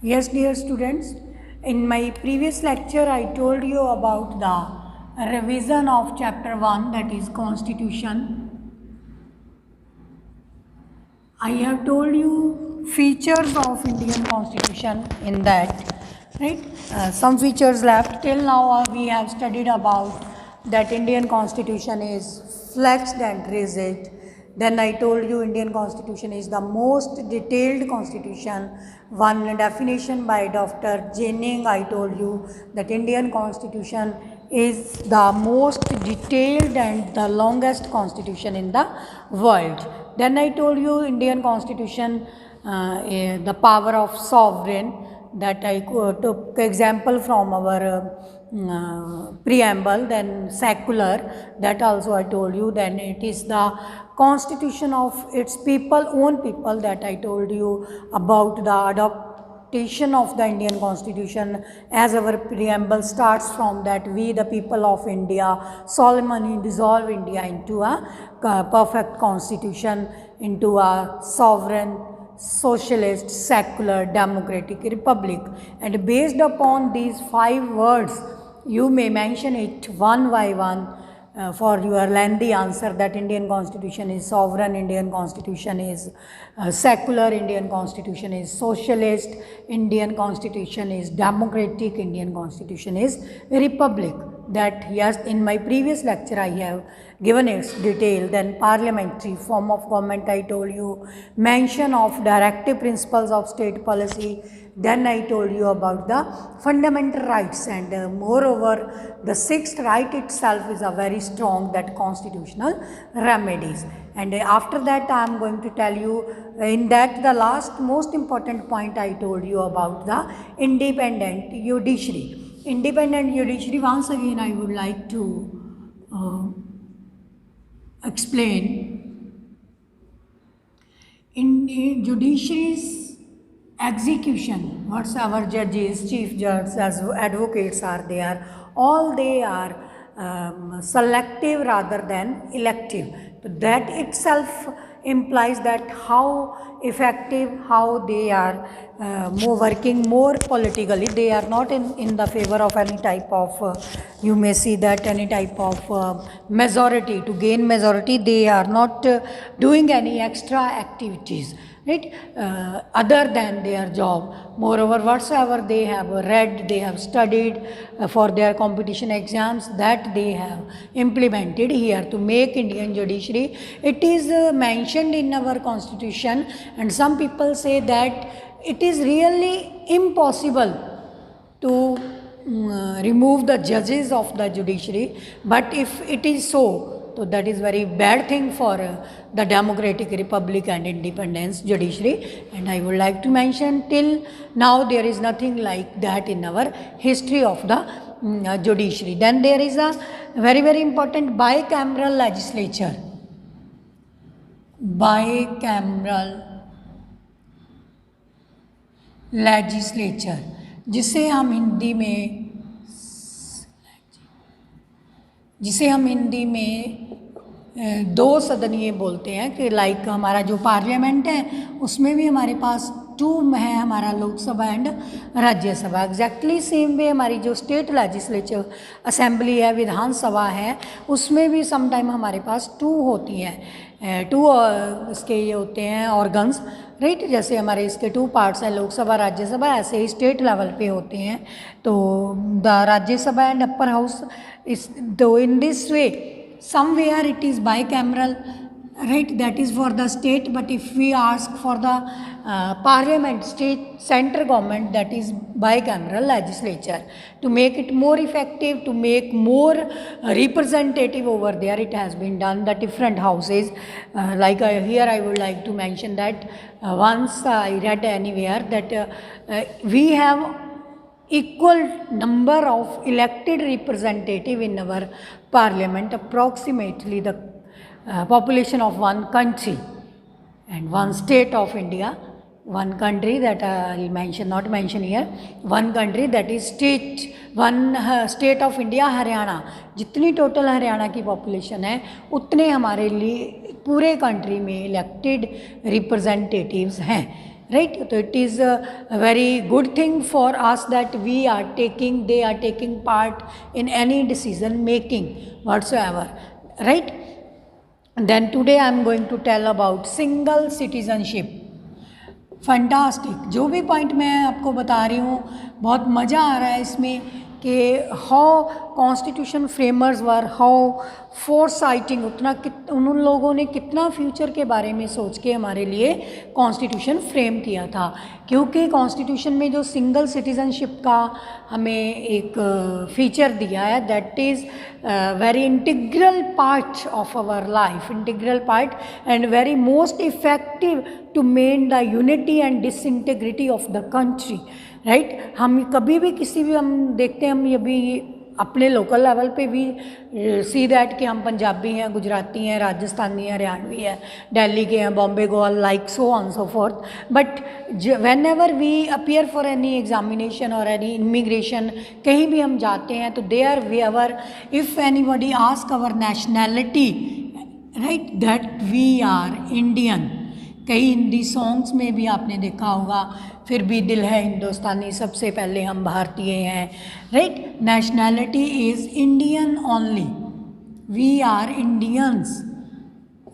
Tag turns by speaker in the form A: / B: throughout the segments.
A: Yes, dear students, in my previous lecture I told you about the revision of chapter 1, that is Constitution. I have told you features of Indian Constitution in that, right? Some features left. Till now we have studied about that Indian Constitution is flexed and rigid. Then I told you Indian Constitution is the most detailed constitution. One definition by Dr. Jennings, I told you that Indian Constitution is the most detailed and the longest constitution in the world. Then I told you Indian Constitution, the power of sovereign, that I took example from our preamble. Then secular, that also I told you. Then it is the constitution of its people, own people, that I told you about the adoption of the Indian Constitution, as our preamble starts from that we the people of India solemnly dissolve India into a perfect constitution, into a sovereign, socialist, secular, democratic republic. And based upon these 5 words, you may mention it one by one for your lengthy answer, that Indian Constitution is sovereign, Indian Constitution is secular, Indian Constitution is socialist, Indian Constitution is democratic, Indian Constitution is republic. That yes, in my previous lecture I have given its detail. Then parliamentary form of government, I told you, mention of directive principles of state policy. Then I told you about the fundamental rights, and moreover the 6th right itself is a very strong, that constitutional remedies. And after that I am going to tell you in that the last most important point I told you about the independent judiciary. Independent judiciary, once again I would like to explain. In judiciary's execution, what's our judges, chief judges, as advocates are there, all they are selective rather than elective. So that itself implies that how effective, how they are more working more politically. They are not in the favor of any type of, you may see that any type of majority, to gain majority. They are not doing any extra activities, right, other than their job. Moreover, whatsoever they have read, they have studied for their competition exams, that they have implemented here to make Indian judiciary. It is mentioned in our constitution, and some people say that it is really impossible to remove the judges of the judiciary. But if it is so that is very bad thing for the democratic republic and independence judiciary. And I would like to mention, till now there is nothing like that in our history of the judiciary. Then there is a very, very important bicameral legislature. Bicameral legislature, जिसे हम हिंदी में दो सदनीय बोलते हैं, कि like हमारा जो parliament है उसमें भी हमारे पास 2 है, हमारा Lok Sabha and Rajya Sabha. Exactly same way हमारी जो स्टेट लेजिस्लेटिव असेंबली है, विधानसभा है, उसमें भी समटाइम हमारे पास 2 होती हैं. 2 इसके ये होते हैं ऑर्गन्स, राइट. जैसे हमारे इसके 2 पार्ट्स हैं, लोकसभा, राज्यसभा, ऐसे ही स्टेट लेवल पे होते हैं. तो the Rajya Sabha and upper house is though in this way somewhere it is bicameral, right, that is for the state. But if we ask for the parliament, state central government, that is bicameral legislature, to make it more effective, to make more representative over there, it has been done the different houses. Here I would like to mention that once I read anywhere that we have equal number of elected representative in our parliament, approximately the population of one country and one state of India. One country that I'll mention, not mention here, one country that is state, one state of India, Haryana. जितनी total Haryana की population है उतने हमारे लिए पूरे country में elected representatives हैं. right? So it is a very good thing for us that they are taking part in any decision making whatsoever, right? And then today I am going to tell about single citizenship. Fantastic, जो भी point मैं आपको बता रही हूँ बहुत मज़ा आ रहा है इसमें कि how constitution framers were, how foresighting, उन लोगों ने कितना फ्यूचर के बारे में सोच के हमारे लिए कॉन्स्टिट्यूशन फ्रेम किया था। क्योंकि कॉन्स्टिट्यूशन में जो सिंगल सिटीजनशिप का हमें एक फीचर दिया है, that is very integral part of our life, integral part and very most effective to main the unity and disintegrity of the country, right. हम कभी भी किसी भी, हम देखते हैं, हम ये भी अपने लोकल लेवल पे भी सी दैट कि हम पंजाबी हैं, गुजराती हैं, राजस्थानी हैं, हरियाणवी हैं, दिल्ली के हैं, Bombay Goa, like so on so forth, but whenever we appear for any examination or any immigration, कहीं भी हम जाते हैं तो they are we ever, if anybody ask our nationality, right, that we are Indian. कई Hindi songs में भी आपने देखा होगा, फिर भी दिल है हिंदुस्तानी, सबसे पहले हम भारतीय हैं, राइट। Nationality is Indian only, we are Indians,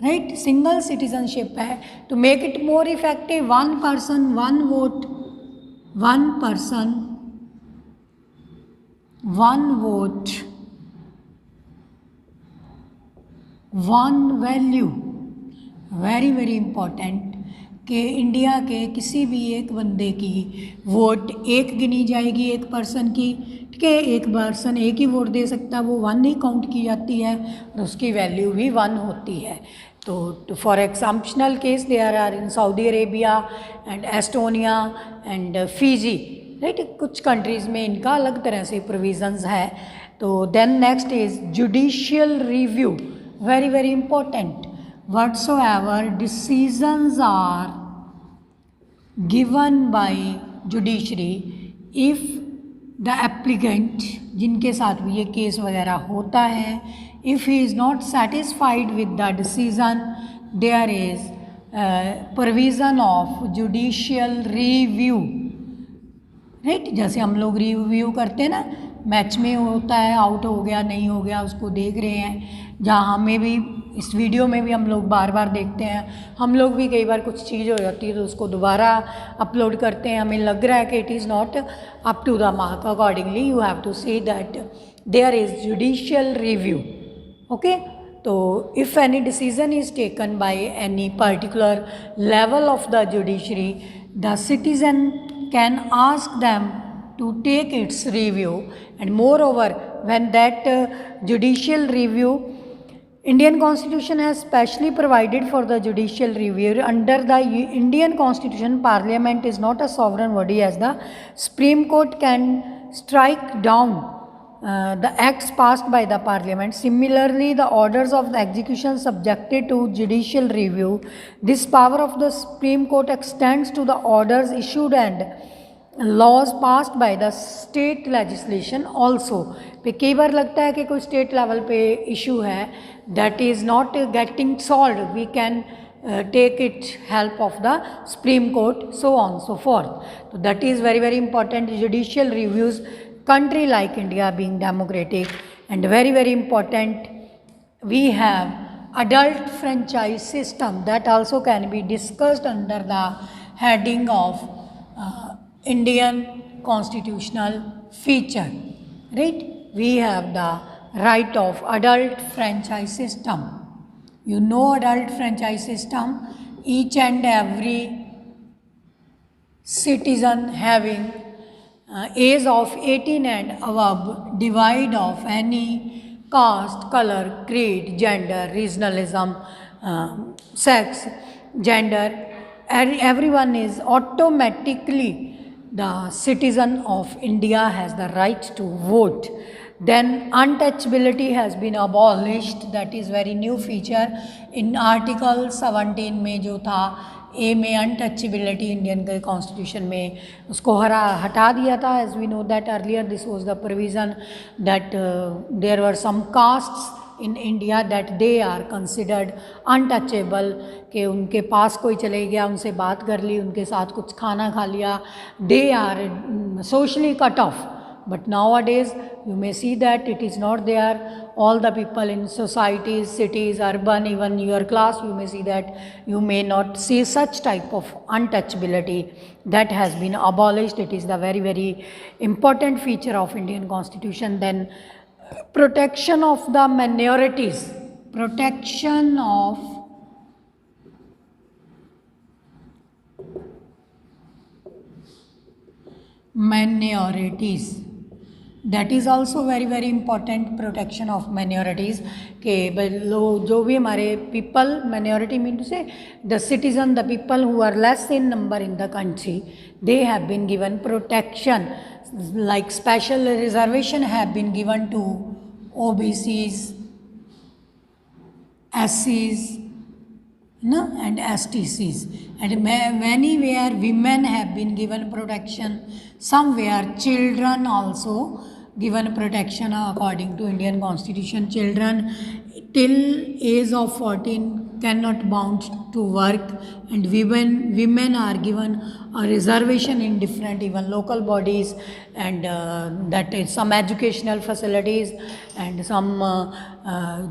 A: right. Single citizenship है to make it more effective, one person one vote, one person one vote, one value, very very important कि इंडिया के किसी भी एक बंदे की वोट एक गिनी जाएगी, एक पर्सन की, ठीक है, एक पर्सन एक ही वोट दे सकता है, वो वन ही काउंट की जाती है और उसकी वैल्यू भी वन होती है। तो for exemptional case there are in Saudi Arabia and Estonia and Fiji, right, कुछ कंट्रीज़ में इनका अलग तरह से प्रोविजंस है। तो then next is judicial review, very very important. Whatsoever decisions are given by judiciary, if the applicant, जिनके साथ भी ये केस वगैरह होता है, if he is not satisfied with the decision, there is provision of judicial review, right. जैसे हम लोग रिव्यू करते हैं ना, मैच में होता है, आउट हो गया नहीं हो गया उसको देख रहे हैं, जहाँ हमें भी इस वीडियो में भी हम लोग बार बार देखते हैं, हम लोग भी कई बार कुछ चीज़ हो जाती है तो उसको दोबारा अपलोड करते हैं, हमें लग रहा है कि it is not up to the mark, accordingly you have to say that there is judicial review, okay. तो if any decision is taken by any particular level of the judiciary, the citizen can ask them to take its review, and moreover when that judicial review, Indian Constitution has specially provided for the judicial review. Under the Indian Constitution, Parliament is not a sovereign body, as the Supreme Court can strike down the acts passed by the Parliament. Similarly, the orders of the execution subjected to judicial review. This power of the Supreme Court extends to the orders issued and laws passed by the state legislation also. पे कई बार लगता है कि कोई state level पे issue है, that is not getting solved, we can take it help of the Supreme Court, so on so forth. So that is very very important. Judicial reviews, country like India being democratic, and very very important, we have adult franchise system that also can be discussed under the heading of Indian constitutional feature, right? We have the right of adult franchise system. You know adult franchise system, each and every citizen having age of 18 and above, divide of any caste, color, creed, gender, regionalism, sex, gender, everyone is automatically the citizen of India, has the right to vote. Then untouchability has been abolished, that is very new feature in Article 17 में जो था ए में untouchability Indian के constitution में उसको हटा दिया था. As we know that earlier this was the provision that there were some castes in India that they are considered untouchable, कि उनके पास कोई चले गया, उनसे बात कर ली, उनके साथ कुछ खाना खा लिया, they are socially cut off. But nowadays you may see that it is not there. All the people in societies, cities, urban, even your class, you may see that you may not see such type of untouchability that has been abolished. It is the very, very important feature of Indian Constitution. Then protection of the minorities, protection of minorities, that is also very, very important. protection of minorities के जो भी हमारे people, minority mean to say the citizen, the people who are less in number in the country, they have been given protection, like special reservation have been given to OBCs, SCs, no, and STCs, and many where women have been given protection, somewhere children also given protection according to Indian Constitution. Children till age of 14 cannot bound to work, and women are given a reservation in different even local bodies, and that is some educational facilities and some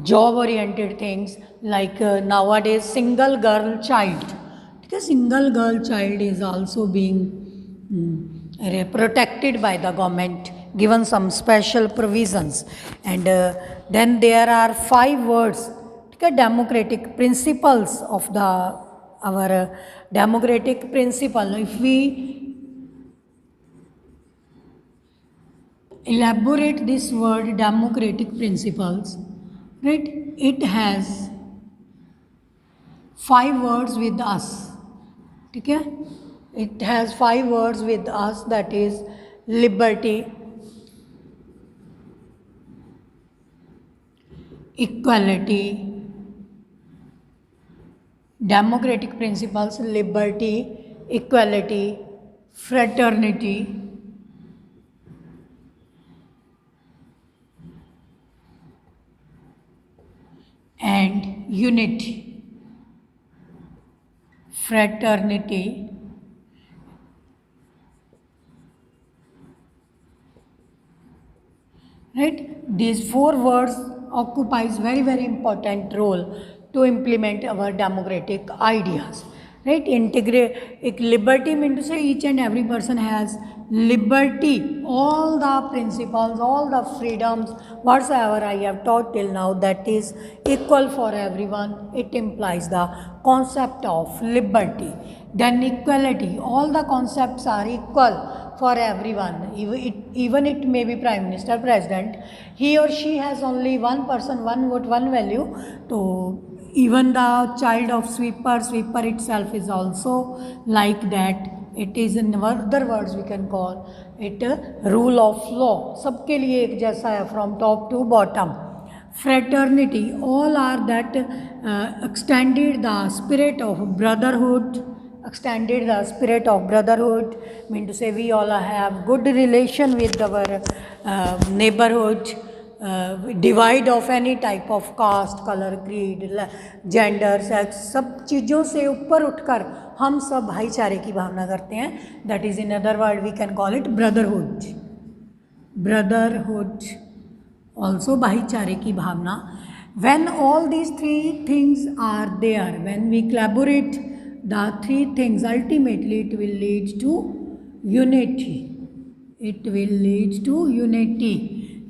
A: job oriented things, like nowadays single girl child, because single girl child is also being protected by the government, given some special provisions. And then there are 5 words, democratic principles of the our democratic principle. If we elaborate this word democratic principles, right, it has 5 words with us. Okay? It has 5 words with us, that is liberty, equality, democratic principles, liberty, equality, fraternity, and unity. Fraternity, right? These 4 words occupies very, very important role to implement our democratic ideas, right? Integrate liberty means to say each and every person has liberty, all the principles, all the freedoms whatsoever I have taught till now, that is equal for everyone. It implies the concept of liberty. Then equality, all the concepts are equal for everyone, even it may be prime minister, president, he or she has only one person, one vote, one value. So even the child of sweeper itself is also like that. It is, in other words we can call it a rule of law, सबके लिए एक जैसा है from top to bottom. Fraternity, all are that extended the spirit of brotherhood, mean to say we all have good relation with our neighborhood, divide of any type of caste, color, creed, gender, sex, सब चीज़ों से ऊपर उठकर हम सब भाईचारे की भावना करते हैं. That is, in other word we can call it brotherhood. Also भाईचारे की भावना. When all these 3 things are there, when we collaborate the 3 things, ultimately it will lead to unity.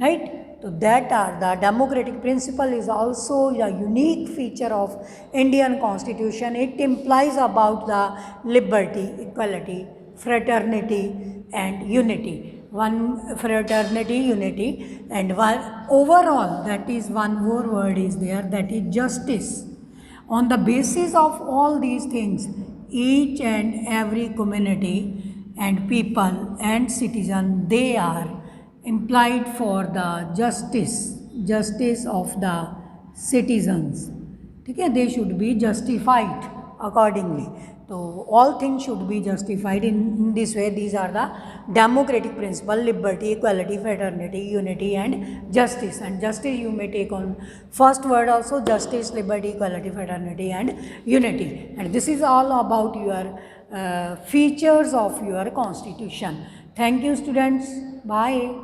A: Right? So that are the democratic principle is also a unique feature of Indian Constitution. It implies about the liberty, equality, fraternity and unity. One fraternity, unity, and one overall, that is one more word is there, that is justice. On the basis of all these things, each and every community and people and citizen, they are implied for the justice of the citizens. Okay? They should be justified accordingly. So all things should be justified in this way. These are the democratic principle: liberty, equality, fraternity, unity, and justice. And justice you may take on first word also: justice, liberty, equality, fraternity, and unity. And this is all about your features of your constitution. Thank you, students. Bye.